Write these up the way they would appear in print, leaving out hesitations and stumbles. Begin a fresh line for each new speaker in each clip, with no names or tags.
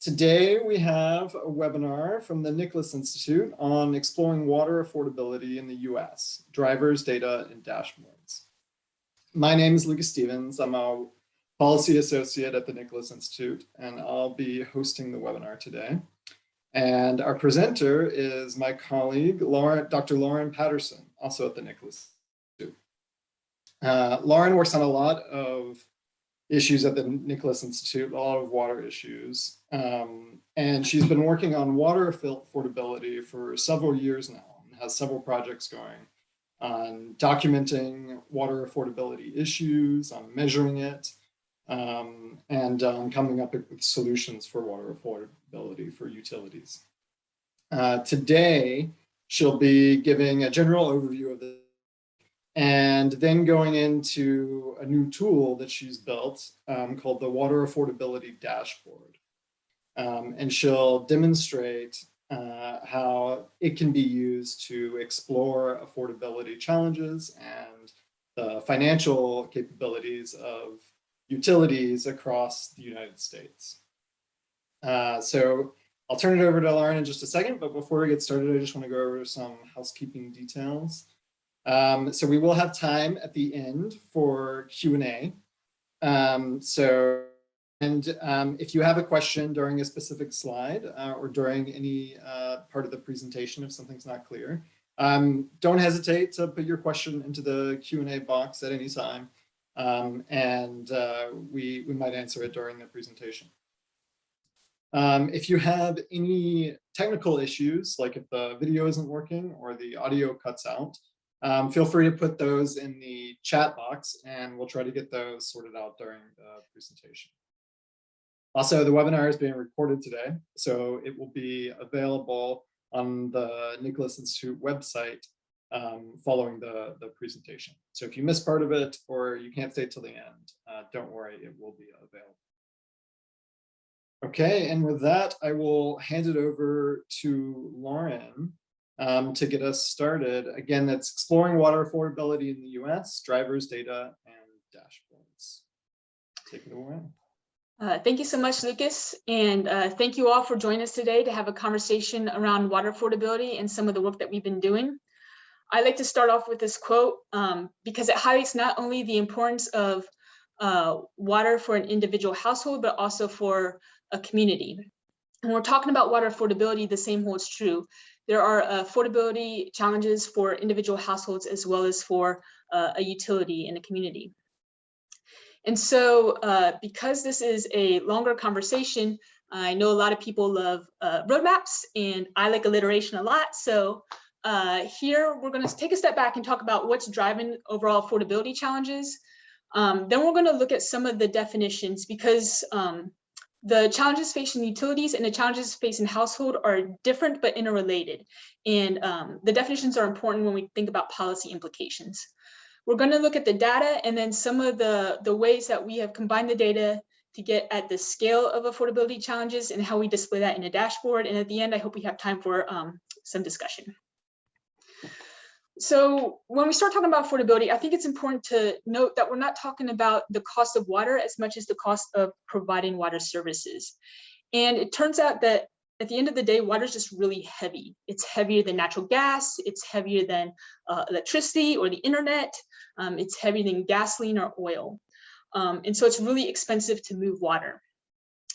Today we have a webinar from the Nicholas Institute on exploring water affordability in the US, drivers, data, and dashboards. My name is Lucas Stevens. I'm a policy associate at the Nicholas Institute, and I'll be hosting the webinar today. And our presenter is my colleague, Dr. Lauren Patterson, also at the Nicholas Institute. Lauren works on a lot of issues at the Nicholas Institute, a lot of water issues. And she's been working on water affordability for several years now and has several projects going on documenting water affordability issues, on measuring it, and coming up with solutions for water affordability for utilities. Today, she'll be giving a general overview of this and then going into a new tool that she's built called the Water Affordability Dashboard. And she'll demonstrate how it can be used to explore affordability challenges and the financial capabilities of utilities across the United States. So I'll turn it over to Lauren in just a second, but before we get started, I just want to go over some housekeeping details. So we will have time at the end for Q&A. If you have a question during a specific slide or during any part of the presentation, if something's not clear, don't hesitate to put your question into the Q&A box at any time, and we might answer it during the presentation. If you have any technical issues, like if the video isn't working or the audio cuts out, feel free to put those in the chat box and we'll try to get those sorted out during the presentation. Also, the webinar is being recorded today, so it will be available on the Nicholas Institute website following the presentation. So if you miss part of it or you can't stay till the end, don't worry, it will be available. Okay, and with that, I will hand it over to Lauren to get us started. Again, that's exploring water affordability in the US, drivers, data, and dashboards. Take it away.
Thank you so much, Lucas, and thank you all for joining us today to have a conversation around water affordability and some of the work that we've been doing. I'd like to start off with this quote because it highlights not only the importance of water for an individual household, but also for a community. When we're talking about water affordability, the same holds true. There are affordability challenges for individual households as well as for a utility in a community. And so because this is a longer conversation, I know a lot of people love roadmaps and I like alliteration a lot. So here we're going to take a step back and talk about what's driving overall affordability challenges. Then we're going to look at some of the definitions because the challenges facing utilities and the challenges facing household are different but interrelated. And the definitions are important when we think about policy implications. We're going to look at the data and then some of the ways that we have combined the data to get at the scale of affordability challenges and how we display that in a dashboard. And at the end, I hope we have time for some discussion. So when we start talking about affordability, I think it's important to note that we're not talking about the cost of water as much as the cost of providing water services. And it turns out that at the end of the day, water is just really heavy. It's heavier than natural gas. It's heavier than electricity or the internet. It's heavier than gasoline or oil. And so it's really expensive to move water.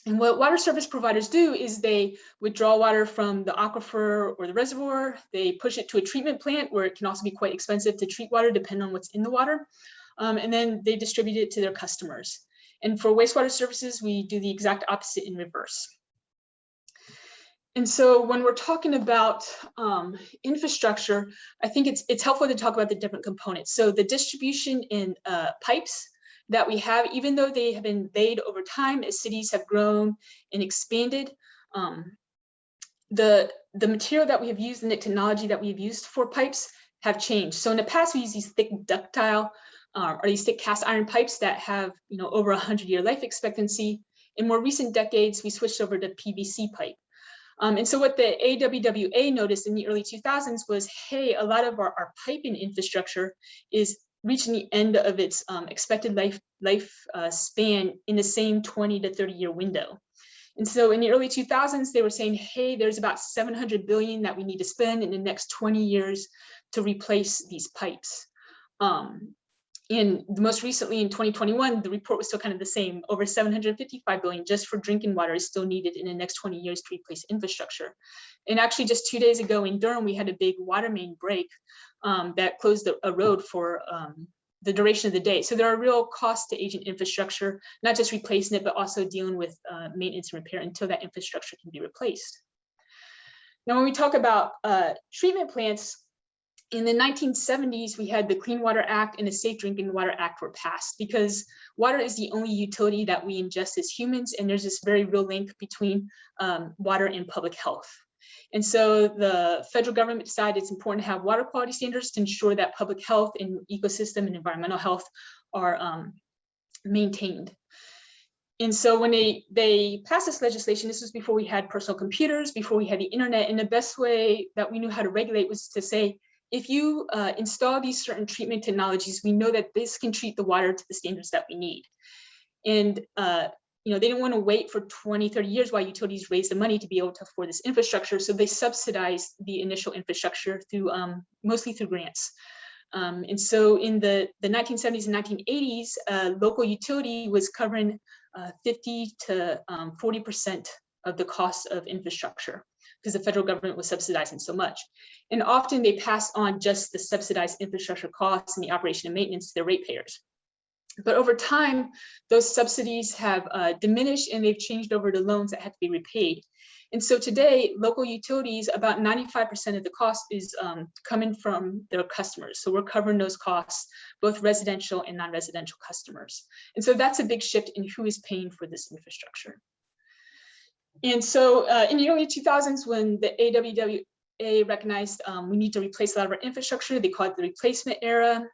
And what water service providers do is they withdraw water from the aquifer or the reservoir. They push it to a treatment plant where it can also be quite expensive to treat water depending on what's in the water. And then they distribute it to their customers. And for wastewater services, we do the exact opposite in reverse. And so when we're talking about infrastructure, I think it's helpful to talk about the different components. So the distribution in pipes that we have, even though they have been laid over time as cities have grown and expanded, the material that we have used and the technology that we have used for pipes have changed. So in the past, we used these thick ductile or these thick cast iron pipes that have over 100-year life expectancy. In more recent decades, we switched over to PVC pipe. And so what the AWWA noticed in the early 2000s was, hey, a lot of our piping infrastructure is reaching the end of its expected life span in the same 20 to 30 year window. And so in the early 2000s, they were saying, hey, there's about 700 billion that we need to spend in the next 20 years to replace these pipes. And most recently in 2021, the report was still kind of the same. Over 755 billion just for drinking water is still needed in the next 20 years to replace infrastructure. And actually just 2 days ago in Durham, we had a big water main break that closed a road for the duration of the day. So there are real costs to aging infrastructure, not just replacing it, but also dealing with maintenance and repair until that infrastructure can be replaced. Now, when we talk about treatment plants, in the 1970s, we had the Clean Water Act and the Safe Drinking Water Act were passed because water is the only utility that we ingest as humans, and there's this very real link between water and public health. And so the federal government decided it's important to have water quality standards to ensure that public health and ecosystem and environmental health are maintained. And so when they passed this legislation, this was before we had personal computers, before we had the internet, and the best way that we knew how to regulate was to say, if you install these certain treatment technologies, we know that this can treat the water to the standards that we need. And they didn't want to wait for 20, 30 years while utilities raised the money to be able to afford this infrastructure. So they subsidized the initial infrastructure through mostly through grants. And so in the 1970s and 1980s, local utility was covering 50 to 40% of the cost of infrastructure, because the federal government was subsidizing so much. And often they pass on just the subsidized infrastructure costs and the operation and maintenance to their ratepayers. But over time, those subsidies have diminished and they've changed over to loans that have to be repaid. And so today, local utilities, about 95% of the cost is coming from their customers. So we're covering those costs, both residential and non-residential customers. And so that's a big shift in who is paying for this infrastructure. And so in the early 2000s, when the AWWA recognized we need to replace a lot of our infrastructure, they call it the replacement era,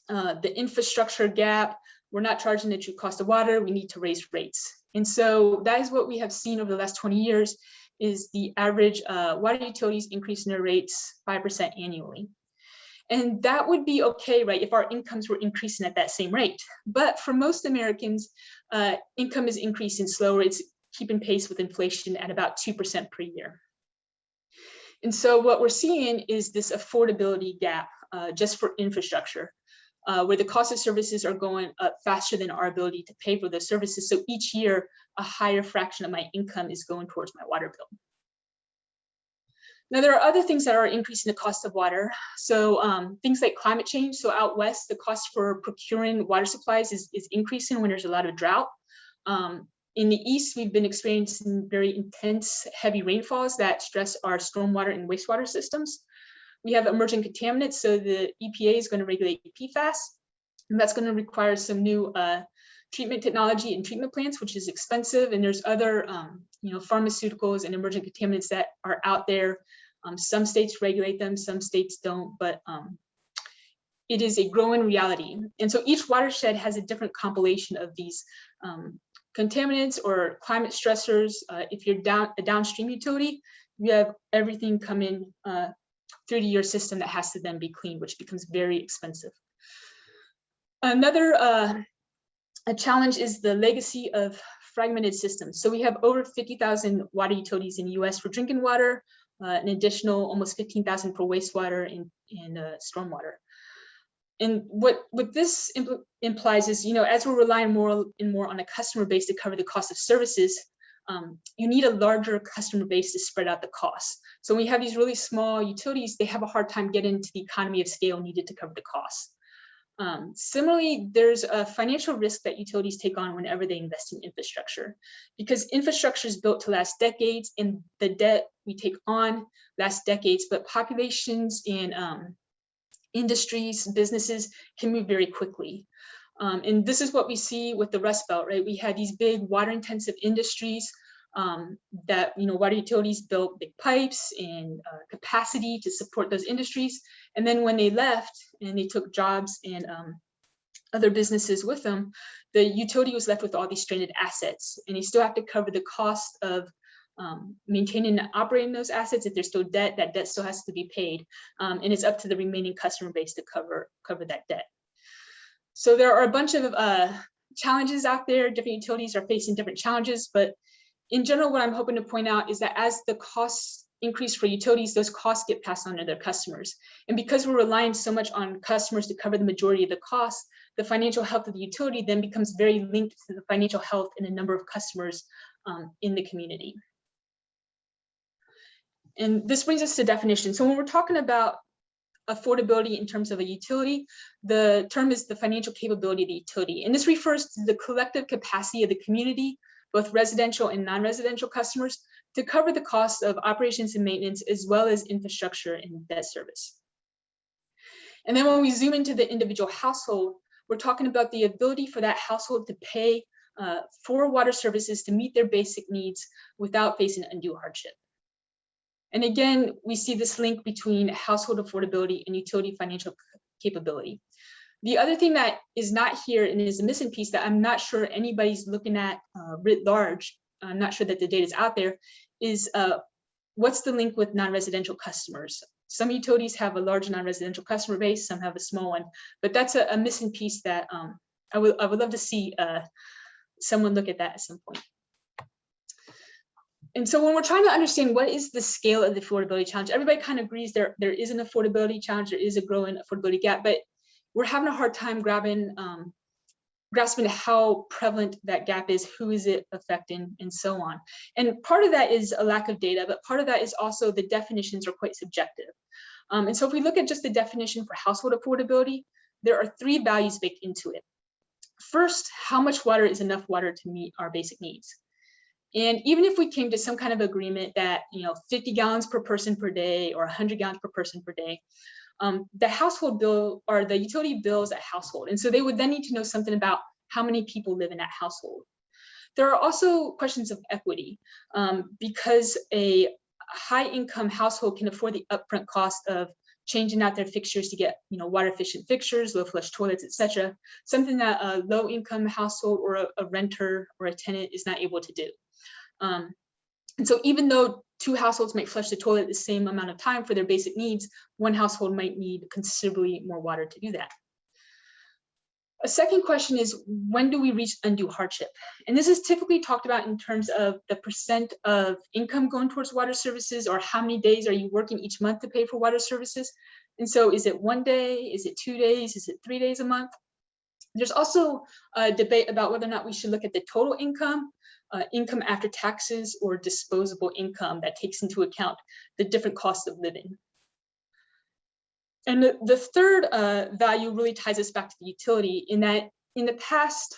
the infrastructure gap, we're not charging the true cost of water, we need to raise rates. And so that is what we have seen over the last 20 years is the average water utilities increasing their rates 5% annually. And that would be okay, right, if our incomes were increasing at that same rate. But for most Americans, income is increasing slower. It's keeping pace with inflation at about 2% per year. And so what we're seeing is this affordability gap just for infrastructure, where the cost of services are going up faster than our ability to pay for those services. So each year, a higher fraction of my income is going towards my water bill. Now, there are other things that are increasing the cost of water. So things like climate change. So out west, the cost for procuring water supplies is increasing when there's a lot of drought. In the east, we've been experiencing very intense, heavy rainfalls that stress our stormwater and wastewater systems. We have emerging contaminants, so the EPA is going to regulate PFAS, and that's going to require some new treatment technology and treatment plants, which is expensive. And there's other, pharmaceuticals and emerging contaminants that are out there. Some states regulate them, some states don't, but it is a growing reality. And so each watershed has a different compilation of these contaminants or climate stressors. If you're a downstream utility, you have everything come in through to your system that has to then be cleaned, which becomes very expensive. Another a challenge is the legacy of fragmented systems. So we have over 50,000 water utilities in the US for drinking water, an additional almost 15,000 for wastewater and stormwater. And what this implies is, as we're relying more and more on a customer base to cover the cost of services, you need a larger customer base to spread out the costs. So when you have these really small utilities, they have a hard time getting to the economy of scale needed to cover the costs. Similarly, there's a financial risk that utilities take on whenever they invest in infrastructure, because infrastructure is built to last decades and the debt we take on lasts decades, but populations and industries, businesses can move very quickly. And this is what we see with the Rust Belt, right? We had these big water intensive industries that, water utilities built big pipes and capacity to support those industries. And then when they left and they took jobs and other businesses with them, the utility was left with all these stranded assets, and they still have to cover the cost of maintaining and operating those assets. If there's still debt, that debt still has to be paid. And it's up to the remaining customer base to cover that debt. So there are a bunch of challenges out there. Different utilities are facing different challenges, but in general, what I'm hoping to point out is that as the costs increase for utilities, those costs get passed on to their customers. And because we're relying so much on customers to cover the majority of the costs, the financial health of the utility then becomes very linked to the financial health in a number of customers in the community. And this brings us to definition. So when we're talking about affordability in terms of a utility, the term is the financial capability of the utility. And this refers to the collective capacity of the community, both residential and non-residential customers, to cover the costs of operations and maintenance, as well as infrastructure and debt service. And then when we zoom into the individual household, we're talking about the ability for that household to pay for water services to meet their basic needs without facing undue hardship. And again, we see this link between household affordability and utility financial capability. The other thing that is not here and is a missing piece that I'm not sure anybody's looking at writ large, I'm not sure that the data is out there, is what's the link with non-residential customers? Some utilities have a large non-residential customer base, some have a small one, but that's a missing piece that I would love to see someone look at that at some point. And so when we're trying to understand what is the scale of the affordability challenge, everybody kind of agrees there is an affordability challenge, there is a growing affordability gap, but we're having a hard time grasping how prevalent that gap is, who is it affecting, and so on. And part of that is a lack of data, but part of that is also the definitions are quite subjective. And so if we look at just the definition for household affordability, there are 3 values baked into it. First, how much water is enough water to meet our basic needs? And even if we came to some kind of agreement that 50 gallons per person per day or 100 gallons per person per day, the household bill or the utility bills a household. And so they would then need to know something about how many people live in that household. There are also questions of equity because a high income household can afford the upfront cost of changing out their fixtures to get water efficient fixtures, low flush toilets, etc. Something that a low income household or a renter or a tenant is not able to do. And so even though 2 households might flush the toilet the same amount of time for their basic needs, one household might need considerably more water to do that. A second question is, when do we reach undue hardship? And this is typically talked about in terms of the percent of income going towards water services, or how many days are you working each month to pay for water services? And so is it 1 day? Is it 2 days? Is it 3 days a month? There's also a debate about whether or not we should look at the total income, income after taxes, or disposable income that takes into account the different costs of living. And the third value really ties us back to the utility, in that in the past,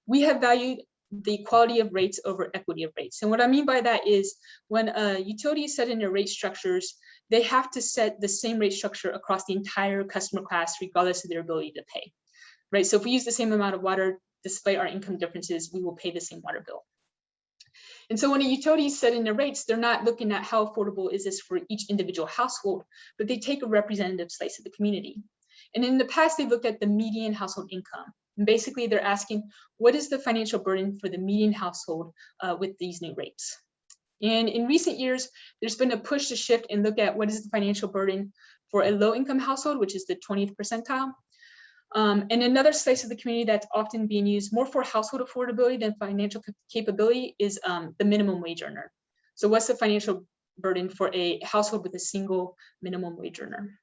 we have valued the quality of rates over equity of rates. And what I mean by that is when a utility is set in their rate structures, they have to set the same rate structure across the entire customer class, regardless of their ability to pay. Right? So if we use the same amount of water, despite our income differences, we will pay the same water bill. And so when a utility is setting their rates, they're not looking at how affordable is this for each individual household, but they take a representative slice of the community. And in the past, they looked at the median household income. And basically, they're asking, what is the financial burden for the median household with these new rates? And in recent years, there's been a push to shift and look at what is the financial burden for a low-income household, which is the 20th percentile. And another slice of the community that's often being used more for household affordability than financial capability is the minimum wage earner. So what's the financial burden for a household with a single minimum wage earner?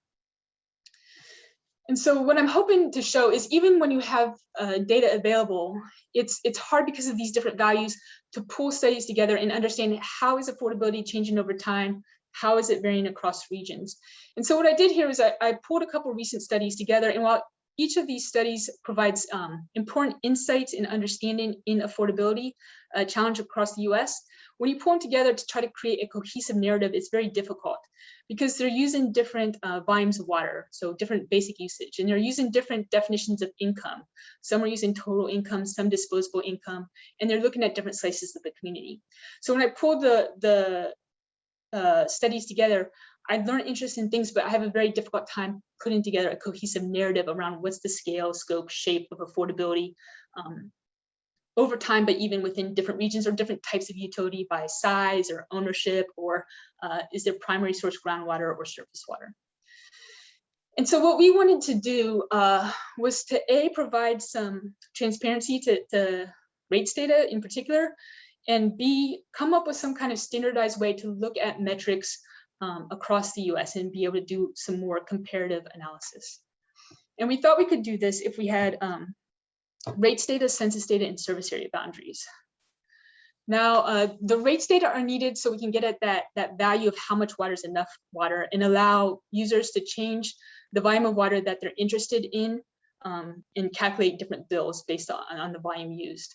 And so what I'm hoping to show is even when you have data available, it's hard because of these different values to pull studies together and understand how is affordability changing over time, how is it varying across regions. And so what I did here is I pulled a couple recent studies together, and while each of these studies provides important insights and understanding in affordability challenge across the US, when you pull them together to try to create a cohesive narrative, it's very difficult because they're using different volumes of water, so different basic usage, and they're using different definitions of income. Some are using total income, some disposable income, and they're looking at different slices of the community. So when I pulled the studies together, I learned interesting things, but I have a very difficult time putting together a cohesive narrative around what's the scale, scope, shape of affordability over time, but even within different regions or different types of utility by size or ownership, or is there primary source groundwater or surface water? And so what we wanted to do was to provide some transparency to rates data in particular, and B, come up with some kind of standardized way to look at metrics across the US and be able to do some more comparative analysis. And we thought we could do this if we had rates data, census data, and service area boundaries. Now, the rates data are needed so we can get at that value of how much water is enough water and allow users to change the volume of water that they're interested in and calculate different bills based on the volume used.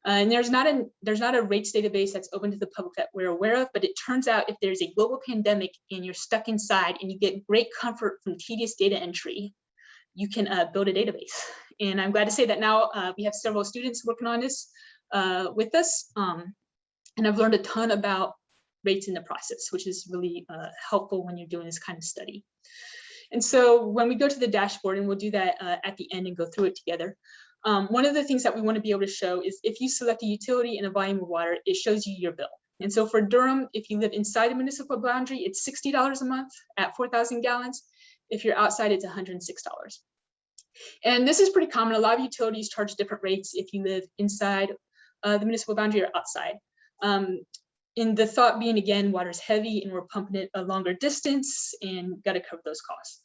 And there's not a rates database that's open to the public that we're aware of, but it turns out if there's a global pandemic and you're stuck inside and you get great comfort from tedious data entry, you can build a database. And I'm glad to say that now we have several students working on this with us. And I've learned a ton about rates in the process, which is really helpful when you're doing this kind of study. And so when we go to the dashboard, and we'll do that at the end and go through it together, one of the things that we want to be able to show is if you select a utility and a volume of water, it shows you your bill. And so for Durham, if you live inside the municipal boundary, it's $60 a month at 4,000 gallons. If you're outside, it's $106. And this is pretty common. A lot of utilities charge different rates if you live inside the municipal boundary or outside. In the thought being, again, water's heavy and we're pumping it a longer distance and got to cover those costs.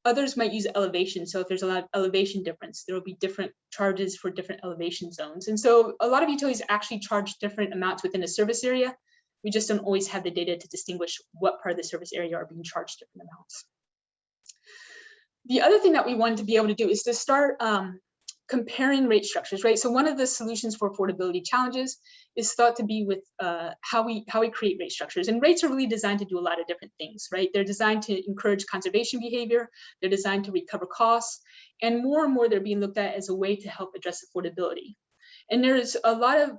Others might use elevation. So if there's a lot of elevation difference, there will be different charges for different elevation zones. And so a lot of utilities actually charge different amounts within a service area. We just don't always have the data to distinguish what part of the service area are being charged different amounts. The other thing that we wanted to be able to do is to start comparing rate structures, right? So one of the solutions for affordability challenges is thought to be with how we create rate structures. And rates are really designed to do a lot of different things, right? They're designed to encourage conservation behavior. They're designed to recover costs. And more they're being looked at as a way to help address affordability. And there's a lot of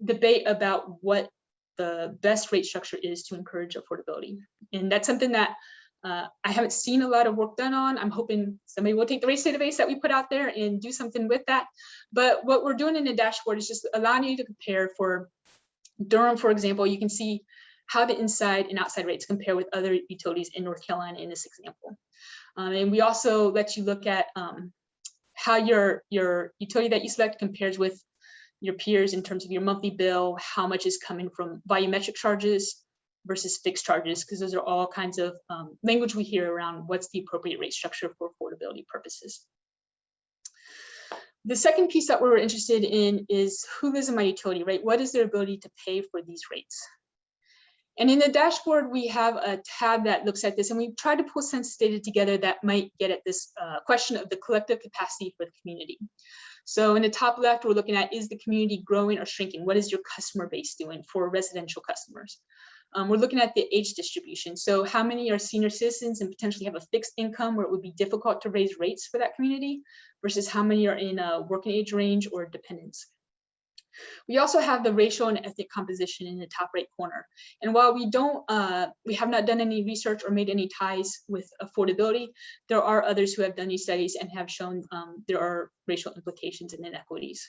debate about what the best rate structure is to encourage affordability. And that's something that I haven't seen a lot of work done on. I'm hoping somebody will take the rates database that we put out there and do something with that. But what we're doing in the dashboard is just allowing you to compare for Durham, for example. You can see how the inside and outside rates compare with other utilities in North Carolina in this example. And we also let you look at how your utility that you select compares with your peers in terms of your monthly bill, how much is coming from volumetric charges versus fixed charges, because those are all kinds of language we hear around what's the appropriate rate structure for affordability purposes. The second piece that we're interested in is who lives in my utility, right? What is their ability to pay for these rates? And in the dashboard, we have a tab that looks at this, and we've tried to pull census data together that might get at this question of the collective capacity for the community. So in the top left, we're looking at, is the community growing or shrinking? What is your customer base doing for residential customers? We're looking at the age distribution. So how many are senior citizens and potentially have a fixed income where it would be difficult to raise rates for that community versus how many are in a working age range or dependents. We also have the racial and ethnic composition in the top right corner. And while we have not done any research or made any ties with affordability, there are others who have done these studies and have shown there are racial implications and inequities.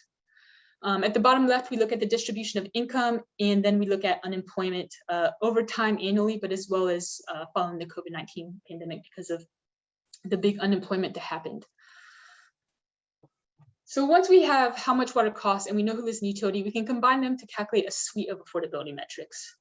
At the bottom left, we look at the distribution of income, and then we look at unemployment over time annually, but as well as following the COVID-19 pandemic because of the big unemployment that happened. So once we have how much water costs and we know who lives in the utility, we can combine them to calculate a suite of affordability metrics.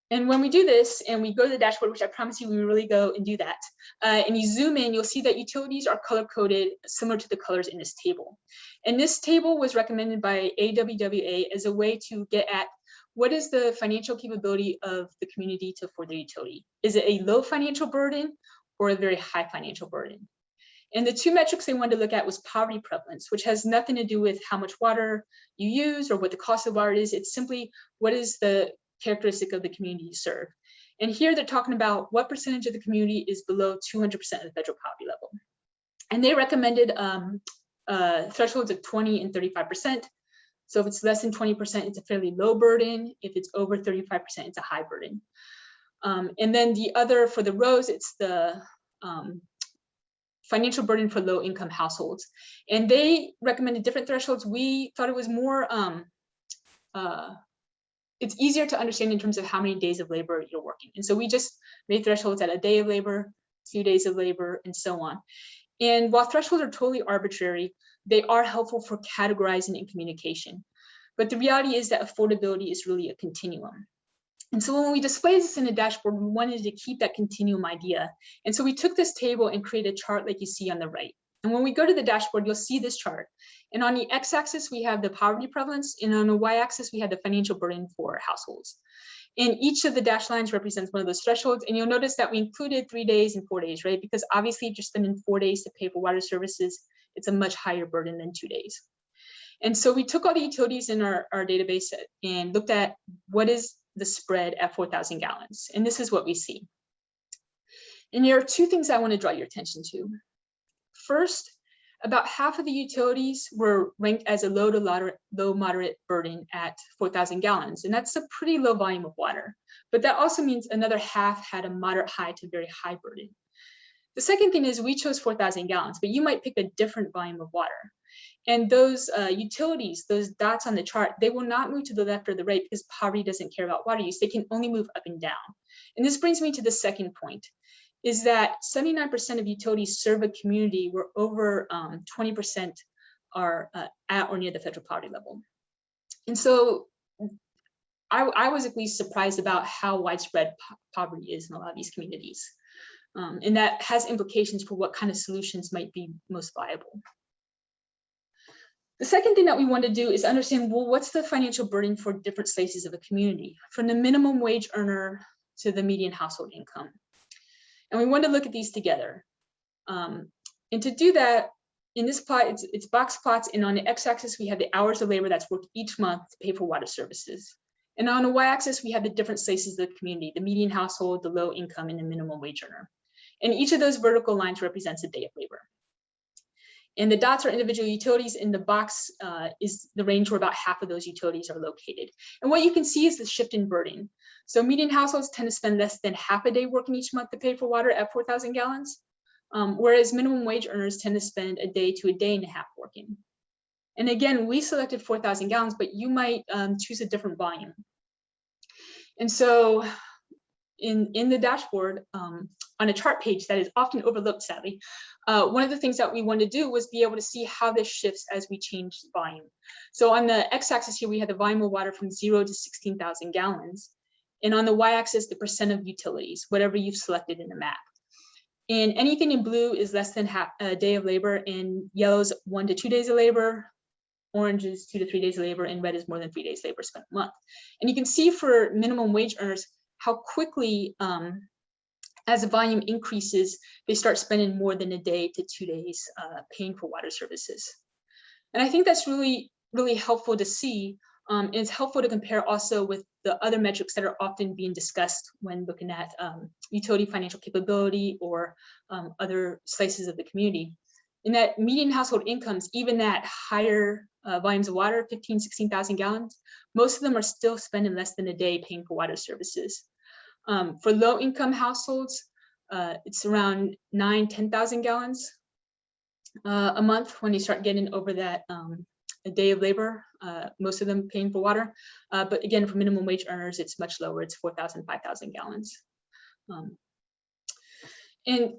And when we do this and we go to the dashboard, which I promise you we really go and do that, and you zoom in, you'll see that utilities are color-coded similar to the colors in this table. And this table was recommended by AWWA as a way to get at what is the financial capability of the community to afford their utility. Is it a low financial burden or a very high financial burden? And the two metrics they wanted to look at was poverty prevalence, which has nothing to do with how much water you use or what the cost of water is. It's simply what is the characteristic of the community you serve. And here they're talking about what percentage of the community is below 200% of the federal poverty level. And they recommended thresholds of 20 and 35%. So if it's less than 20%, it's a fairly low burden. If it's over 35%, it's a high burden. And then the other, for the rows, it's the financial burden for low income households. And they recommended different thresholds. We thought it was more, it's easier to understand in terms of how many days of labor you're working. And so we just made thresholds at a day of labor, 2 days of labor, and so on. And while thresholds are totally arbitrary, they are helpful for categorizing and communication. But the reality is that affordability is really a continuum. And so when we displayed this in a dashboard, we wanted to keep that continuum idea. And so we took this table and created a chart like you see on the right. And when we go to the dashboard, you'll see this chart. And on the x-axis, we have the poverty prevalence, and on the y-axis, we have the financial burden for households. And each of the dashed lines represents one of those thresholds. And you'll notice that we included 3 days and 4 days, right? Because obviously, if you're spending 4 days to pay for water services, it's a much higher burden than 2 days. And so we took all the utilities in our database and looked at what is the spread at 4,000 gallons. And this is what we see. And there are 2 things I want to draw your attention to. First, about half of the utilities were ranked as a low moderate burden at 4,000 gallons. And that's a pretty low volume of water. But that also means another half had a moderate high to very high burden. The second thing is we chose 4,000 gallons, but you might pick a different volume of water. And those utilities, those dots on the chart, they will not move to the left or the right because poverty doesn't care about water use. They can only move up and down. And this brings me to the second point, is that 79% of utilities serve a community where over 20% are at or near the federal poverty level. And so I was at least surprised about how widespread poverty is in a lot of these communities. And that has implications for what kind of solutions might be most viable. The second thing that we want to do is understand, well, what's the financial burden for different slices of a community, from the minimum wage earner to the median household income. And we want to look at these together. And to do that, in this plot, it's box plots, and on the x-axis, we have the hours of labor that's worked each month to pay for water services. And on the y-axis, we have the different slices of the community, the median household, the low income, and the minimum wage earner. And each of those vertical lines represents a day of labor. And the dots are individual utilities. In the box is the range where about half of those utilities are located. And what you can see is the shift in burden. So median households tend to spend less than half a day working each month to pay for water at 4,000 gallons, whereas minimum wage earners tend to spend a day to a day and a half working. And again, we selected 4,000 gallons, but you might choose a different volume. And so in the dashboard, on a chart page that is often overlooked, sadly, one of the things that we wanted to do was be able to see how this shifts as we change volume. So on the x-axis here, we had the volume of water from 0 to 16,000 gallons. And on the y-axis, the percent of utilities, whatever you've selected in the map. And anything in blue is less than half a day of labor, and yellow is 1 to 2 days of labor, orange is 2 to 3 days of labor, and red is more than 3 days labor spent a month. And you can see for minimum wage earners how quickly, as the volume increases, they start spending more than a day to 2 days paying for water services. And I think that's really, really helpful to see. And it's helpful to compare also with the other metrics that are often being discussed when looking at utility financial capability or other slices of the community. In that median household incomes, even at higher volumes of water, 15, 16,000 gallons, most of them are still spending less than a day paying for water services. For low income households, it's around 9, 10,000 gallons a month when you start getting over that a day of labor, most of them paying for water. But again, for minimum wage earners, it's much lower. It's 4,000, 5,000 gallons. And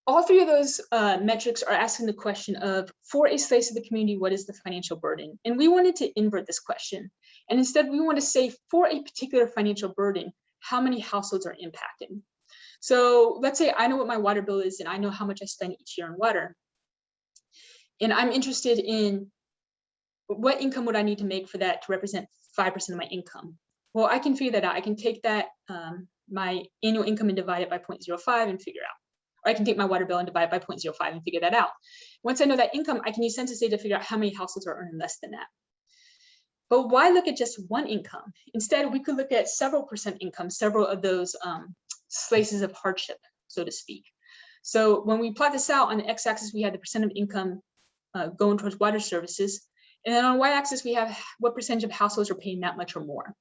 all 3 of those metrics are asking the question of, for a slice of the community, what is the financial burden? And we wanted to invert this question. And instead, we want to say, for a particular financial burden, how many households are impacted? So let's say I know what my water bill is, and I know how much I spend each year on water. And I'm interested in what income would I need to make for that to represent 5% of my income? Well, I can figure that out. I can take that, my annual income, and divide it by 0.05 and figure out. Or I can take my water bill and divide it by 0.05 and figure that out. Once I know that income, I can use census data to figure out how many households are earning less than that. But why look at just one income? Instead, we could look at several percent income, several of those slices of hardship, so to speak. So when we plot this out, on the x-axis, we have the percent of income going towards water services. And then on the y-axis, we have what percentage of households are paying that much or more.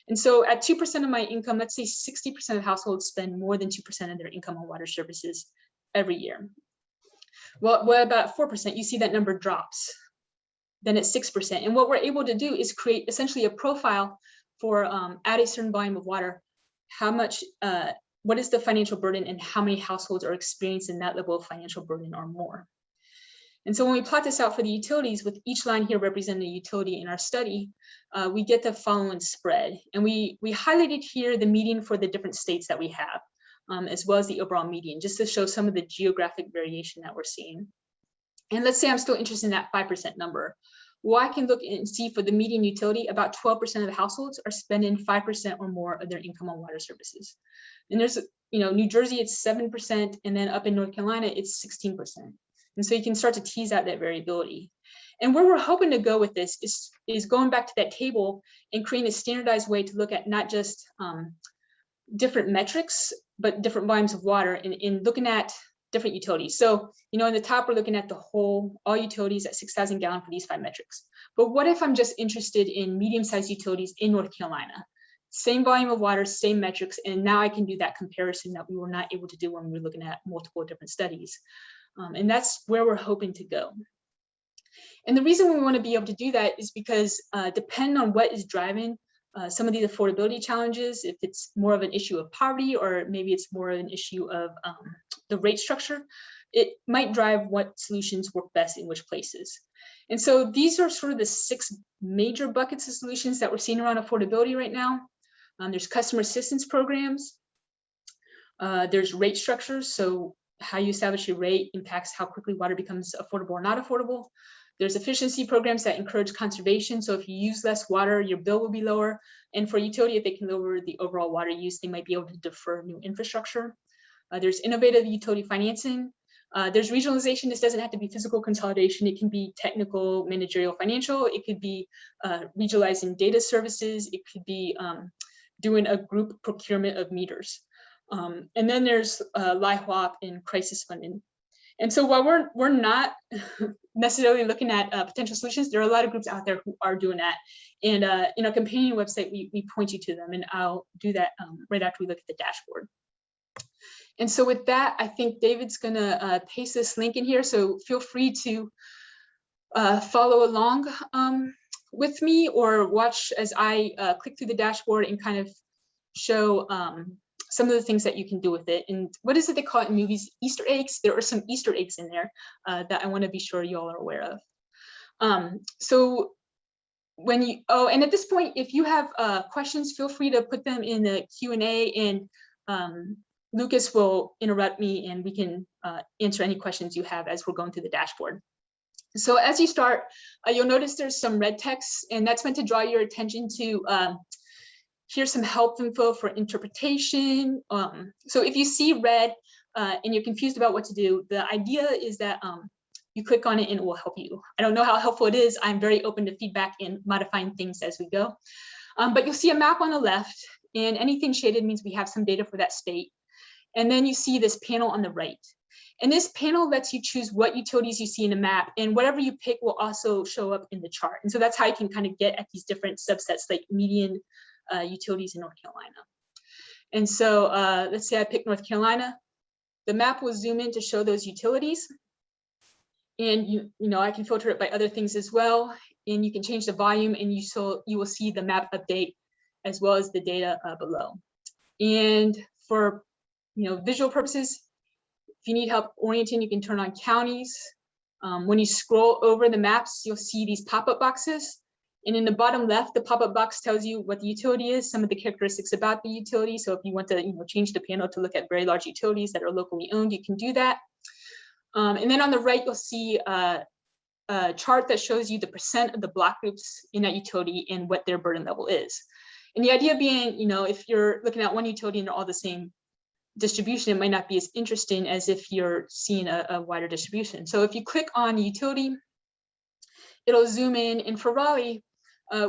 And so at 2% of my income, let's say 60% of households spend more than 2% of their income on water services every year. Well, what about 4%? You see that number drops. Then it's 6%. And what we're able to do is create essentially a profile for at a certain volume of water, how much, what is the financial burden and how many households are experiencing that level of financial burden or more. And so when we plot this out for the utilities, with each line here representing a utility in our study, we get the following spread. And we highlighted here the median for the different states that we have, as well as the overall median, just to show some of the geographic variation that we're seeing. And let's say I'm still interested in that 5% number. Well, I can look and see for the median utility, about 12% of the households are spending 5% or more of their income on water services. And there's, New Jersey, it's 7%, and then up in North Carolina, it's 16%. And so you can start to tease out that variability. And where we're hoping to go with this is going back to that table and creating a standardized way to look at not just different metrics, but different volumes of water in looking at different utilities. So, in the top, we're looking at all utilities at 6,000 gallons for these 5 metrics. But what if I'm just interested in medium-sized utilities in North Carolina? Same volume of water, same metrics, and now I can do that comparison that we were not able to do when we were looking at multiple different studies. And that's where we're hoping to go. And the reason we want to be able to do that is because depending on what is driving some of these affordability challenges, if it's more of an issue of poverty, or maybe it's more of an issue of the rate structure, it might drive what solutions work best in which places. And so these are sort of the 6 major buckets of solutions that we're seeing around affordability right now. There's customer assistance programs. There's rate structures. So how you establish your rate impacts how quickly water becomes affordable or not affordable. There's efficiency programs that encourage conservation. So if you use less water, your bill will be lower. And for utility, if they can lower the overall water use, they might be able to defer new infrastructure. There's innovative utility financing. There's regionalization. This doesn't have to be physical consolidation. It can be technical, managerial, financial. It could be regionalizing data services. It could be doing a group procurement of meters. And then there's LIHWAP and crisis funding. And so while we're not necessarily looking at potential solutions, there are a lot of groups out there who are doing that. And in our companion website, we point you to them, and I'll do that right after we look at the dashboard. And so with that, I think David's gonna paste this link in here. So feel free to follow along with me, or watch as I click through the dashboard and kind of show some of the things that you can do with it. And what is it they call it in movies? Easter eggs. There are some Easter eggs in there that I want to be sure you all are aware of. So when you, and at this point, if you have questions, feel free to put them in the Q&A, and Lucas will interrupt me and we can answer any questions you have as we're going through the dashboard. So as you start, you'll notice there's some red text, and that's meant to draw your attention to here's some help info for interpretation. So if you see red and you're confused about what to do, the idea is that you click on it and it will help you. I don't know how helpful it is. I'm very open to feedback and modifying things as we go. But you'll see a map on the left, and anything shaded means we have some data for that state. And then you see this panel on the right. And this panel lets you choose what utilities you see in the map, and whatever you pick will also show up in the chart. And so that's how you can kind of get at these different subsets, like median utilities in North Carolina. And so let's say I pick North Carolina. The map will zoom in to show those utilities. And you know, I can filter it by other things as well. And you can change the volume, and you will see the map update as well as the data below. And for visual purposes, if you need help orienting, you can turn on counties. When you scroll over the maps, you'll see these pop-up boxes. And in the bottom left, the pop-up box tells you what the utility is, some of the characteristics about the utility. So if you want to change the panel to look at very large utilities that are locally owned, you can do that. And then on the right, you'll see a chart that shows you the percent of the block groups in that utility and what their burden level is. And the idea being, if you're looking at one utility and they're all the same distribution, it might not be as interesting as if you're seeing a wider distribution. So if you click on utility, it'll zoom in. And for Raleigh,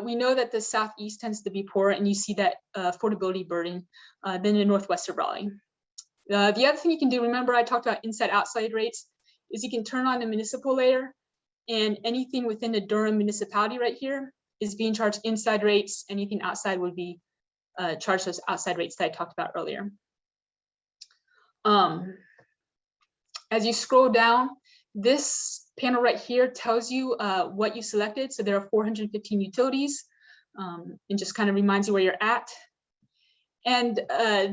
we know that the Southeast tends to be poor, and you see that affordability burden than the Northwest of Raleigh. The other thing you can do, remember I talked about inside-outside rates, is you can turn on the municipal layer, and anything within the Durham municipality right here is being charged inside rates. Anything outside would be charged those outside rates that I talked about earlier. As you scroll down, this panel right here tells you what you selected. So there are 415 utilities, and just kind of reminds you where you're at. And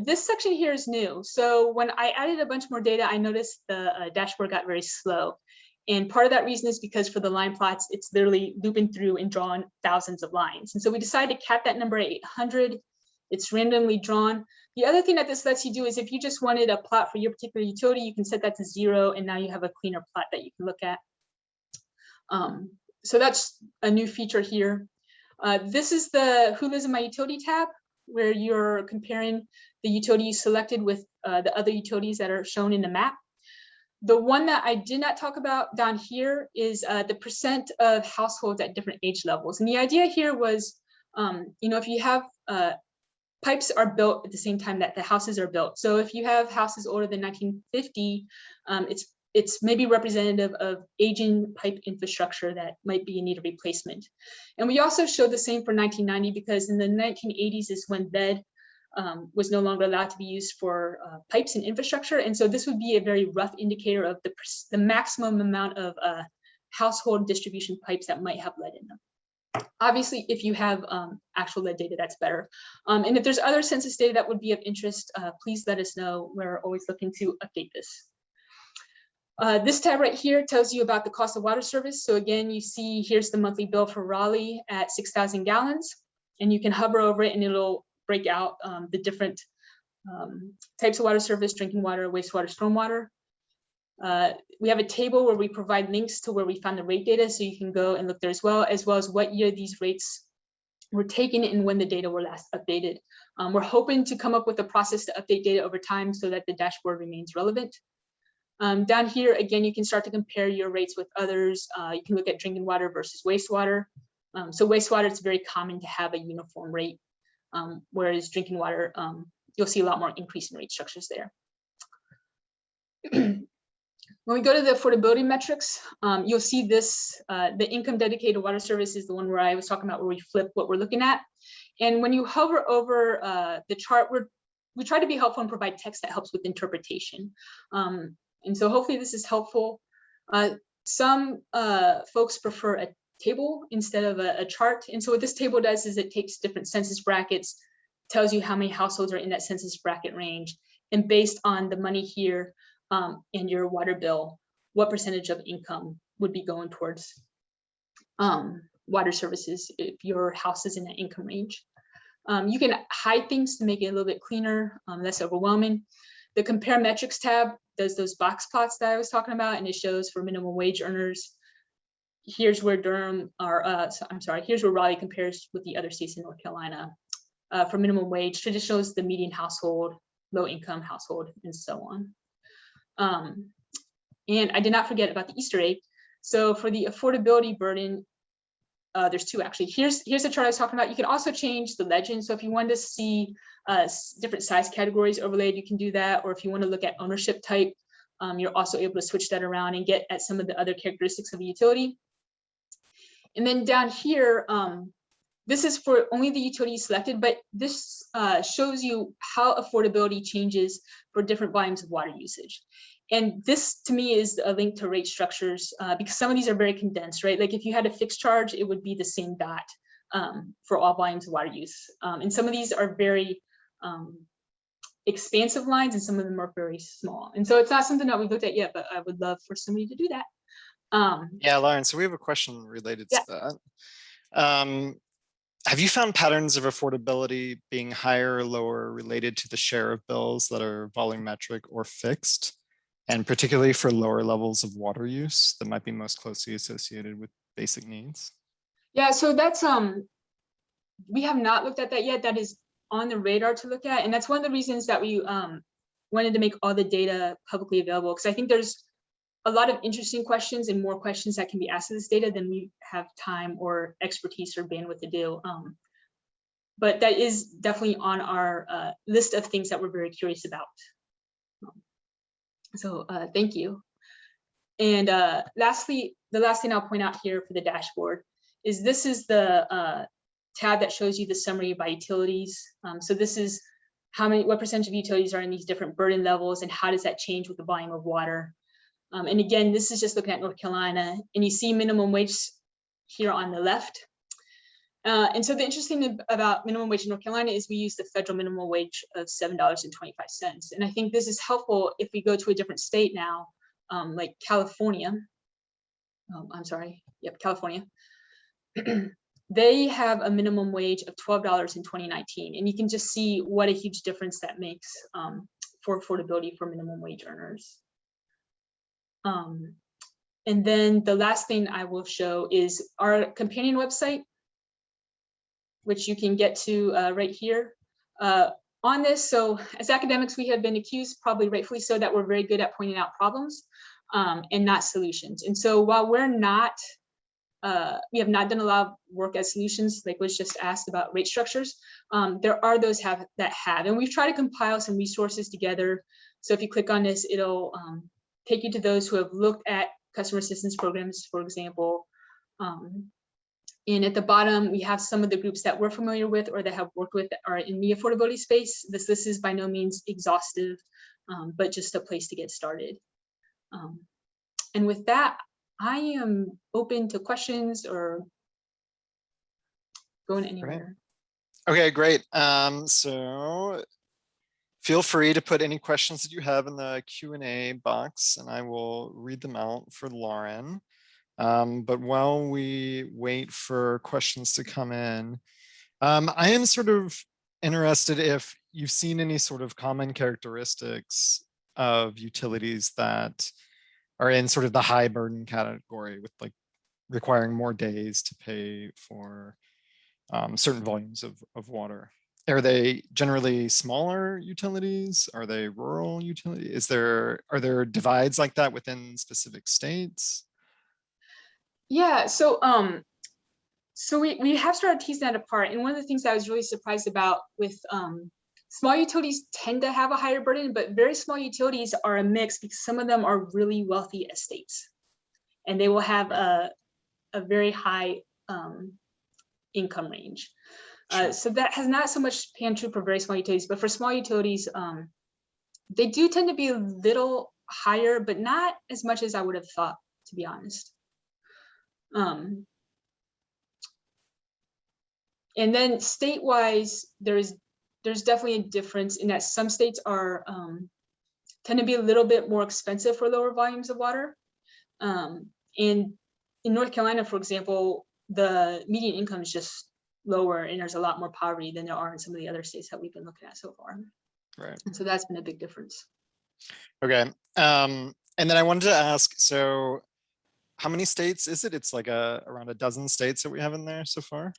this section here is new. So when I added a bunch more data, I noticed the dashboard got very slow. And part of that reason is because for the line plots, it's literally looping through and drawing thousands of lines. And so we decided to cap that number at 800. It's randomly drawn. The other thing that this lets you do is if you just wanted a plot for your particular utility, you can set that to 0, and now you have a cleaner plot that you can look at. So that's a new feature here. This is the Who Lives in My Utility tab, where you're comparing the utility you selected with the other utilities that are shown in the map. The one that I did not talk about down here is the percent of households at different age levels. And the idea here was, if you have pipes are built at the same time that the houses are built. So if you have houses older than 1950, it's maybe representative of aging pipe infrastructure that might be in need of replacement. And we also showed the same for 1990 because in the 1980s is when lead was no longer allowed to be used for pipes and infrastructure. And so this would be a very rough indicator of the maximum amount of household distribution pipes that might have lead in them. Obviously, if you have actual lead data, that's better. And if there's other census data that would be of interest, please let us know. We're always looking to update this. This tab right here tells you about the cost of water service. So again, you see here's the monthly bill for Raleigh at 6,000 gallons, and you can hover over it and it'll break out the different types of water service: drinking water, wastewater, stormwater. We have a table where we provide links to where we found the rate data, so you can go and look there as well as what year these rates were taken and when the data were last updated. We're hoping to come up with a process to update data over time so that the dashboard remains relevant. Down here, again, you can start to compare your rates with others. You can look at drinking water versus wastewater. So wastewater, it's very common to have a uniform rate, whereas drinking water, you'll see a lot more increase in rate structures there. When we go to the affordability metrics, you'll see this, the income dedicated water service is the one where I was talking about where we flip what we're looking at. And when you hover over the chart, we try to be helpful and provide text that helps with interpretation. And so hopefully this is helpful. Some folks prefer a table instead of a chart. And so what this table does is it takes different census brackets, tells you how many households are in that census bracket range. And based on the money here and your water bill, what percentage of income would be going towards water services if your house is in that income range. You can hide things to make it a little bit cleaner, less overwhelming. The compare metrics tab does those box plots that I was talking about, and it shows for minimum wage earners. Here's where here's where Raleigh compares with the other states in North Carolina. For minimum wage, traditional is the median household, low income household, and so on. And I did not forget about the Easter egg. So for the affordability burden, there's two actually. Here's the chart I was talking about. You can also change the legend. So if you want to see different size categories overlaid, you can do that. Or if you want to look at ownership type, you're also able to switch that around and get at some of the other characteristics of the utility. And then down here, this is for only the utility selected, but this shows you how affordability changes for different volumes of water usage. And this to me is a link to rate structures because some of these are very condensed, right? Like if you had a fixed charge, it would be the same dot for all volumes of water use. And some of these are very expansive lines and some of them are very small. And so it's not something that we've looked at yet, but I would love for somebody to do that.
Yeah, Lauren, so we have a question related to that. Have you found patterns of affordability being higher or lower related to the share of bills that are volumetric or fixed, and particularly for lower levels of water use that might be most closely associated with basic needs?
Yeah, so that's, we have not looked at that yet. That is on the radar to look at. And that's one of the reasons that we wanted to make all the data publicly available, because I think there's a lot of interesting questions and more questions that can be asked of this data than we have time or expertise or bandwidth to do. But that is definitely on our list of things that we're very curious about. So thank you. And lastly, the last thing I'll point out here for the dashboard is this is the tab that shows you the summary by utilities. So this is what percentage of utilities are in these different burden levels and how does that change with the volume of water. And again, this is just looking at North Carolina, and you see minimum wage here on the left. And so the interesting thing about minimum wage in North Carolina is we use the federal minimum wage of $7.25. And I think this is helpful if we go to a different state now, like California. I'm sorry, yep, California. They have a minimum wage of $12 in 2019, and you can just see what a huge difference that makes for affordability for minimum wage earners. And then the last thing I will show is our companion website, which you can get to right here. On this, so as academics, we have been accused, probably rightfully so, that we're very good at pointing out problems and not solutions. And so while we're not, we have not done a lot of work as solutions, like was just asked about rate structures, there are those that have, and we've tried to compile some resources together. So if you click on this, it'll take you to those who have looked at customer assistance programs, for example. And at the bottom, we have some of the groups that we're familiar with or that have worked with that are in the affordability space. This list is by no means exhaustive, but just a place to get started. And with that, I am open to questions or going anywhere.
Okay, great. So feel free to put any questions that you have in the Q&A box, and I will read them out for Lauren. But while we wait for questions to come in, I am sort of interested if you've seen any sort of common characteristics of utilities that are in sort of the high burden category, with like requiring more days to pay for certain volumes of water. Are they generally smaller utilities? Are they rural utilities? Are there divides like that within specific states?
Yeah, so we have started teasing that apart. And one of the things I was really surprised about with small utilities tend to have a higher burden, but very small utilities are a mix because some of them are really wealthy estates and they will have a very high income range.
Sure.
So that has not so much pan true for very small utilities, but for small utilities, they do tend to be a little higher, but not as much as I would have thought, to be honest. And then state-wise, there's definitely a difference in that some states are tend to be a little bit more expensive for lower volumes of water. And in North Carolina, for example, the median income is just lower, and there's a lot more poverty than there are in some of the other states that we've been looking at so far.
Right.
And so that's been a big difference.
Okay. And then I wanted to ask, so how many states is it? It's like around a dozen states that we have in there so far.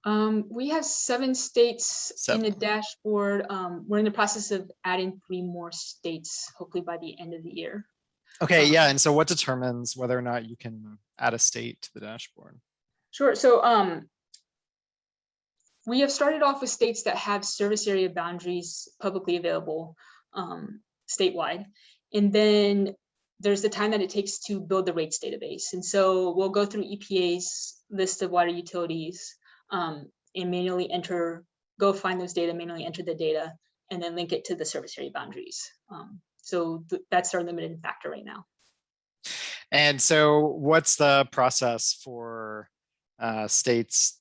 We have 7 states in the
7.
dashboard. We're in the process of adding 3 more states, hopefully by the end of the year.
Okay, yeah. And so what determines whether or not you can add a state to the dashboard?
Sure. So we have started off with states that have service area boundaries publicly available statewide. And then there's the time that it takes to build the rates database. And so we'll go through EPA's list of water utilities and manually go find those data, manually enter the data, and then link it to the service area boundaries. So that's our limiting factor right now.
And so what's the process for states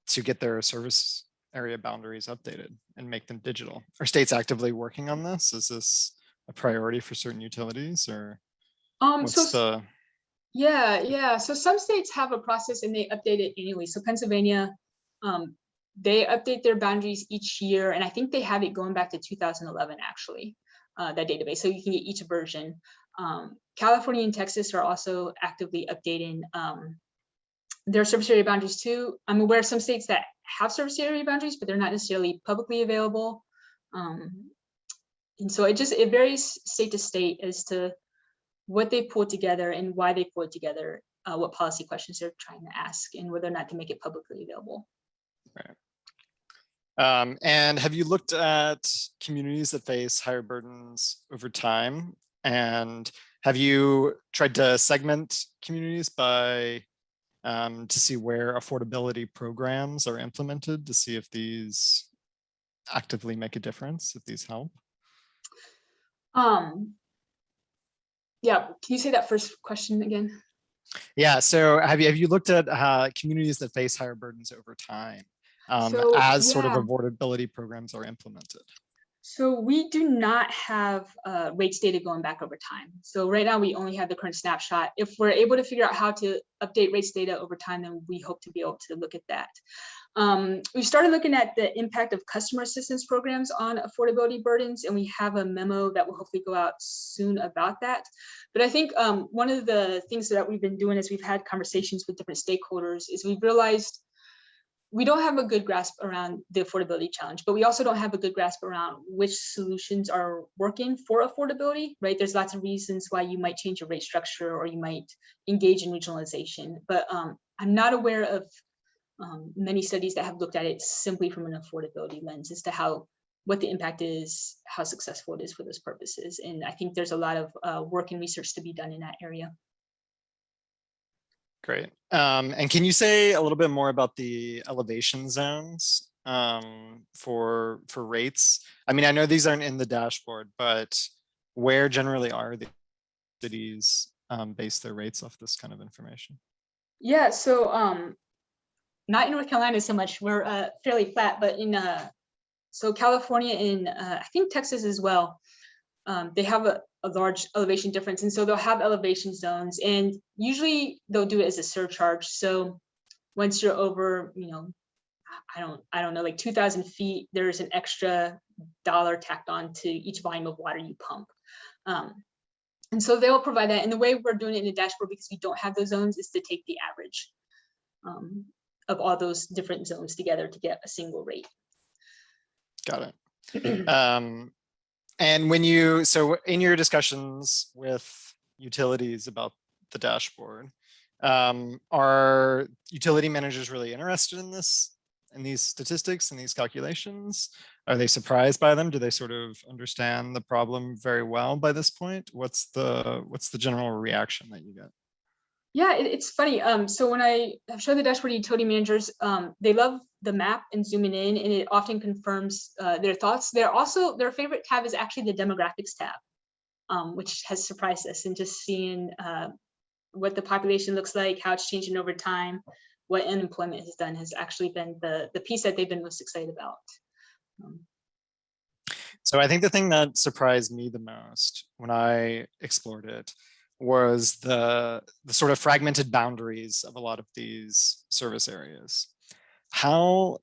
to get their service area boundaries updated and make them digital? Are states actively working on this? Is this a priority for certain utilities, or
Yeah. So some states have a process and they update it annually. So Pennsylvania, they update their boundaries each year, and I think they have it going back to 2011 actually, that database. So you can get each version. California and Texas are also actively updating their service area boundaries too. I'm aware of some states that have service area boundaries, but they're not necessarily publicly available. And so it varies state to state as to what they pull together and why they pull it together, what policy questions they're trying to ask, and whether or not to make it publicly available.
Right. And have you looked at communities that face higher burdens over time? And have you tried to segment communities by to see where affordability programs are implemented, to see if these actively make a difference, if these help?
Yeah, can you say that first question again?
Yeah, so have you looked at communities that face higher burdens over time as sort of affordability programs are implemented?
So we do not have rates data going back over time. So right now we only have the current snapshot. If we're able to figure out how to update rates data over time, then we hope to be able to look at that. We started looking at the impact of customer assistance programs on affordability burdens, and we have a memo that will hopefully go out soon about that. But I think one of the things that we've been doing as we've had conversations with different stakeholders is we've realized we don't have a good grasp around the affordability challenge, but we also don't have a good grasp around which solutions are working for affordability, right? There's lots of reasons why you might change your rate structure or you might engage in regionalization, but I'm not aware of many studies that have looked at it simply from an affordability lens as to what the impact is, how successful it is for those purposes. And I think there's a lot of work and research to be done in that area.
Great. And can you say a little bit more about the elevation zones for rates? I mean, I know these aren't in the dashboard, but where generally are the cities base their rates off this kind of information?
Yeah, so not in North Carolina so much. We're fairly flat, but in so California and I think Texas as well, they have a large elevation difference, and so they'll have elevation zones, and usually they'll do it as a surcharge. So once you're over, I don't know, like 2,000 feet, there's an extra dollar tacked on to each volume of water you pump. And so they'll provide that. And the way we're doing it in the dashboard, because we don't have those zones, is to take the average of all those different zones together to get a single rate.
Got it. And so in your discussions with utilities about the dashboard, are utility managers really interested in these statistics and these calculations? Are they surprised by them? Do they sort of understand the problem very well by this point? What's the general reaction that you get?
Yeah, it's funny. So when I have shown the dashboard to utility managers, they love the map and zooming in, and it often confirms their thoughts. Their favorite tab is actually the demographics tab, which has surprised us, and just seeing what the population looks like, how it's changing over time, what unemployment has done has actually been the piece that they've been most excited about.
So I think the thing that surprised me the most when I explored it was the sort of fragmented boundaries of a lot of these service areas. How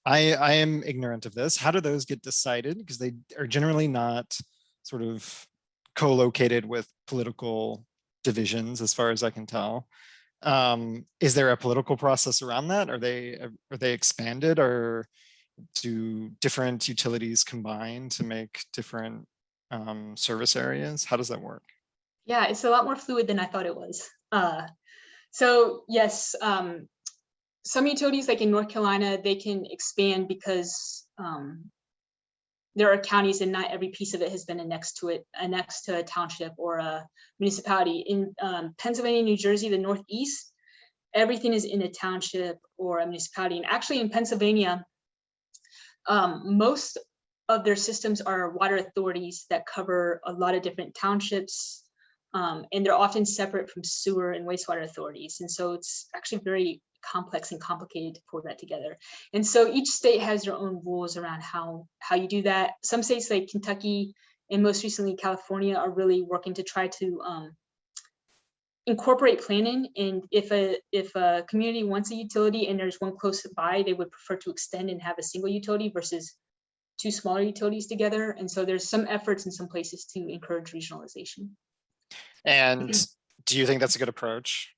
I am ignorant of this. How do those get decided? Because they are generally not sort of co-located with political divisions, as far as I can tell. Is there a political process around that? Are they expanded, or do different utilities combine to make different service areas? How does that work?
Yeah, it's a lot more fluid than I thought it was. So yes, some utilities, like in North Carolina, they can expand because there are counties and not every piece of it has been annexed to a township or a municipality. In Pennsylvania, New Jersey, the Northeast, everything is in a township or a municipality. And actually in Pennsylvania, most of their systems are water authorities that cover a lot of different townships, and they're often separate from sewer and wastewater authorities. And so it's actually very complex and complicated to pull that together. And so each state has their own rules around how you do that. Some states like Kentucky and most recently California are really working to try to incorporate planning. And if a community wants a utility and there's one close by, they would prefer to extend and have a single utility versus two smaller utilities together. And so there's some efforts in some places to encourage regionalization.
And do you think that's a good approach?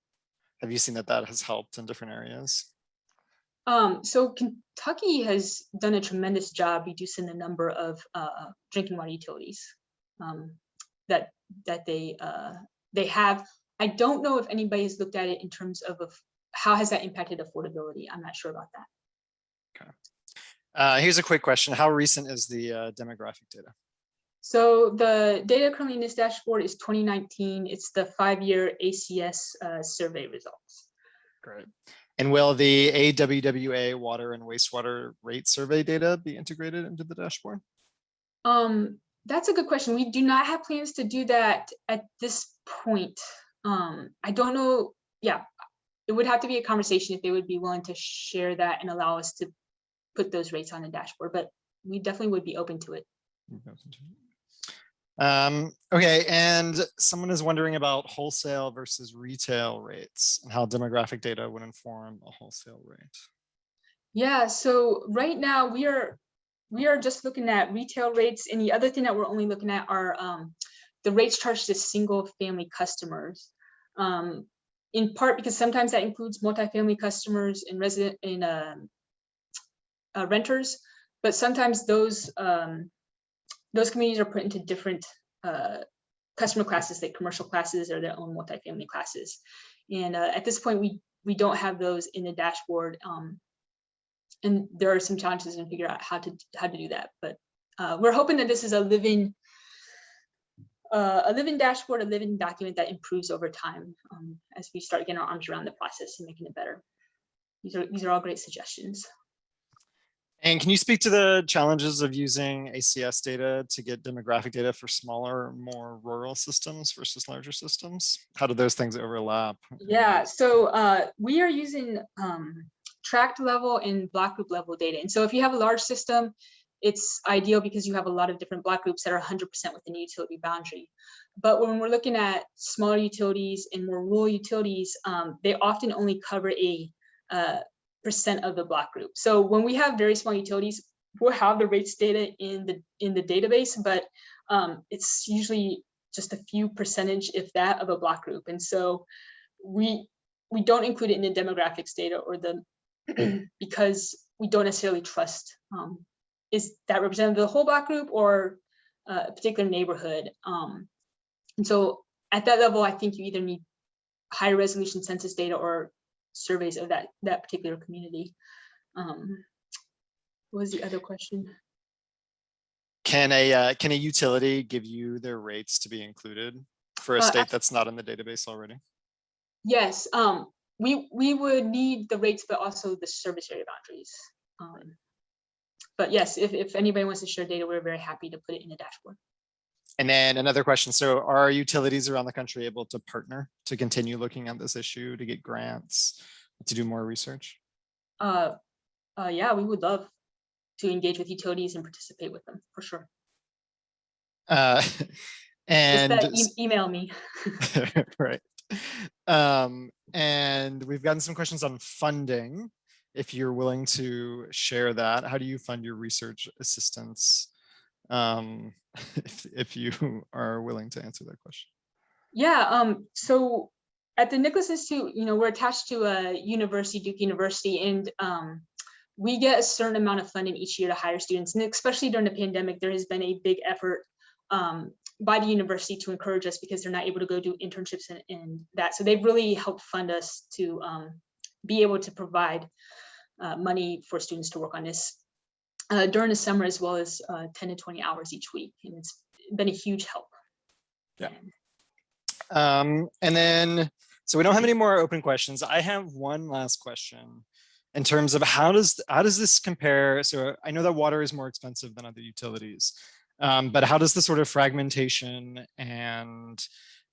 Have you seen that has helped in different areas?
So Kentucky has done a tremendous job reducing the number of drinking water utilities that they have. I don't know if anybody has looked at it in terms of how has that impacted affordability. I'm not sure about that.
Okay. Here's a quick question. How recent is the demographic data?
So the data currently in this dashboard is 2019. It's the 5-year ACS survey results.
Great. And will the AWWA water and wastewater rate survey data be integrated into the dashboard?
That's a good question. We do not have plans to do that at this point. I don't know. Yeah, it would have to be a conversation if they would be willing to share that and allow us to put those rates on the dashboard, but we definitely would be open to it.
Okay, and someone is wondering about wholesale versus retail rates and how demographic data would inform a wholesale rate.
Yeah, so right now we are just looking at retail rates, and the other thing that we're only looking at are the rates charged to single family customers. In part because sometimes that includes multifamily customers and renters, but sometimes those communities are put into different customer classes, like commercial classes or their own multifamily classes. And at this point, we don't have those in the dashboard, and there are some challenges in figuring out how to do that. But we're hoping that this is a living dashboard, a living document that improves over time as we start getting our arms around the process and making it better. These are all great suggestions.
And can you speak to the challenges of using ACS data to get demographic data for smaller, more rural systems versus larger systems? How do those things overlap?
Yeah, so we are using tract level and block group level data. And so if you have a large system, it's ideal because you have a lot of different block groups that are 100% within the utility boundary. But when we're looking at smaller utilities and more rural utilities, they often only cover a percent of the block group. So when we have very small utilities, we'll have the rates data in the database, but it's usually just a few percentage, if that, of a block group. And so we don't include it in the demographics data or the because we don't necessarily trust is that representative of the whole block group or a particular neighborhood. And so at that level, I think you either need high resolution census data or surveys of that particular community. What was the other question?
Can a utility give you their rates to be included for a state that's not in the database already?
Yes, we would need the rates, but also the service area boundaries. But yes, if anybody wants to share data, we're very happy to put it in the dashboard.
And then another question. So are utilities around the country able to partner to continue looking at this issue, to get grants, to do more research?
Yeah, we would love to engage with utilities and participate with them for sure.
And
email me.
Right. And we've gotten some questions on funding. If you're willing to share that, how do you fund your research assistants? If you are willing to answer that question.
Yeah, so at the Nicholas Institute, we're attached to a university, Duke University, and we get a certain amount of funding each year to hire students. And especially during the pandemic, there has been a big effort by the university to encourage us because they're not able to go do internships and that. So they've really helped fund us to be able to provide money for students to work on this during the summer, as well as 10 to 20 hours each week. And it's been a huge help.
Yeah. And then, so we don't have any more open questions. I have one last question in terms of how does this compare? So I know that water is more expensive than other utilities, but how does the sort of fragmentation and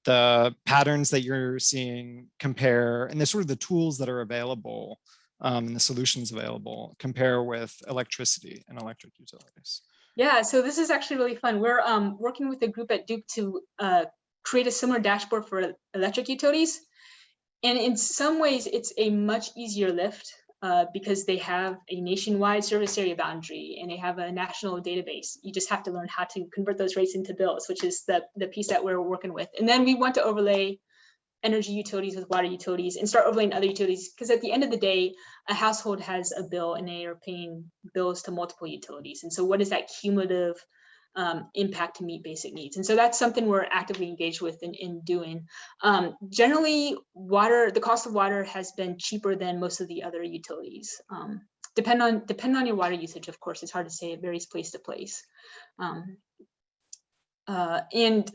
the patterns that you're seeing compare, and the sort of the tools that are available and the solutions available compare with electricity and electric utilities?
Yeah, so this is actually really fun. We're working with a group at Duke to create a similar dashboard for electric utilities. And in some ways, it's a much easier lift because they have a nationwide service area boundary and they have a national database. You just have to learn how to convert those rates into bills, which is the piece that we're working with. And then we want to overlay energy utilities with water utilities and start overlaying other utilities, because at the end of the day, a household has a bill and they are paying bills to multiple utilities. And so what is that cumulative impact to meet basic needs? And so that's something we're actively engaged with in doing. Generally, the cost of water has been cheaper than most of the other utilities. Depend on your water usage, of course. It's hard to say, it varies place to place. And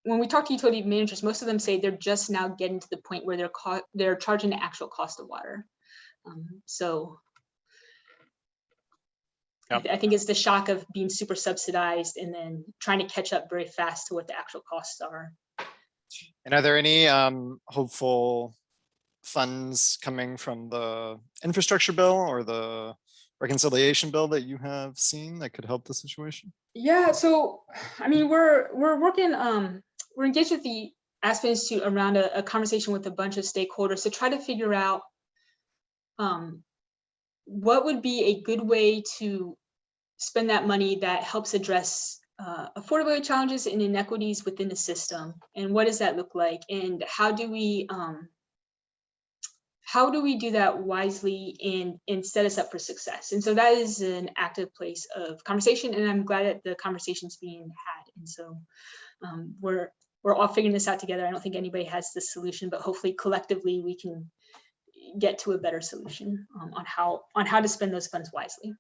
when we talk to utility managers, most of them say they're just now getting to the point where they're charging the actual cost of water. So yep. I think it's the shock of being super subsidized and then trying to catch up very fast to what the actual costs are.
And are there any hopeful funds coming from the infrastructure bill or the reconciliation bill that you have seen that could help the situation?
Yeah, so I mean, we're working, we're engaged with the Aspen Institute around a conversation with a bunch of stakeholders to try to figure out what would be a good way to spend that money that helps address affordability challenges and inequities within the system, and what does that look like, and how do we do that wisely and set us up for success? And so that is an active place of conversation, and I'm glad that the conversation's being had. And so we're all figuring this out together. I don't think anybody has the solution, but hopefully collectively we can get to a better solution on how to spend those funds wisely.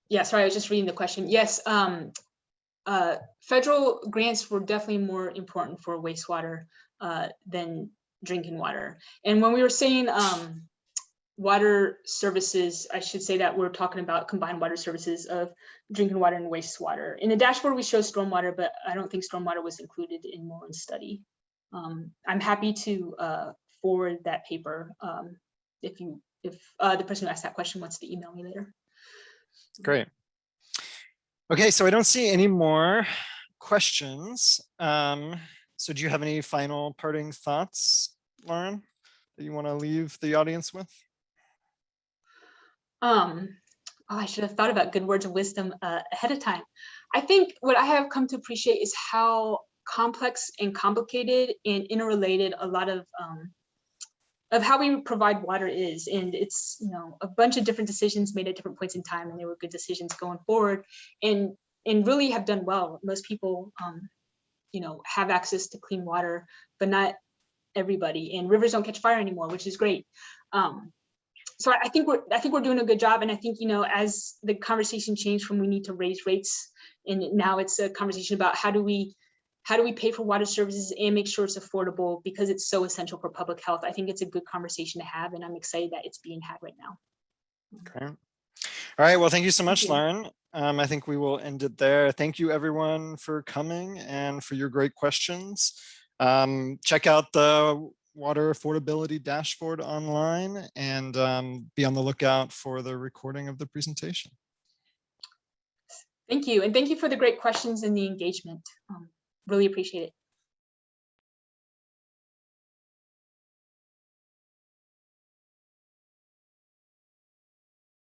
Yeah, sorry, I was just reading the question. Yes, federal grants were definitely more important for wastewater than drinking water. And when we were saying water services, I should say that we're talking about combined water services of drinking water and wastewater. In the dashboard, we show stormwater, but I don't think stormwater was included in Moran's study. I'm happy to forward that paper if the person who asked that question wants to email me later.
Great. Okay, so I don't see any more questions. So do you have any final parting thoughts, Lauren, that you want to leave the audience with?
Oh, I should have thought about good words of wisdom ahead of time. I think what I have come to appreciate is how complex and complicated and interrelated a lot of how we provide water is. And it's, you know, a bunch of different decisions made at different points in time, and they were good decisions going forward and really have done well. Most people, you know, have access to clean water, but not everybody. And rivers don't catch fire anymore, which is great. So I think we're doing a good job. And I think, you know, as the conversation changed from we need to raise rates, and now it's a conversation about how do we pay for water services and make sure it's affordable because it's so essential for public health. I think it's a good conversation to have, and I'm excited that it's being had right now.
Okay. All right. Well, thank you so much, Lauren. I think we will end it there. Thank you, everyone, for coming and for your great questions. Check out the Water Affordability Dashboard online and be on the lookout for the recording of the presentation.
Thank you. And thank you for the great questions and the engagement. Really appreciate it.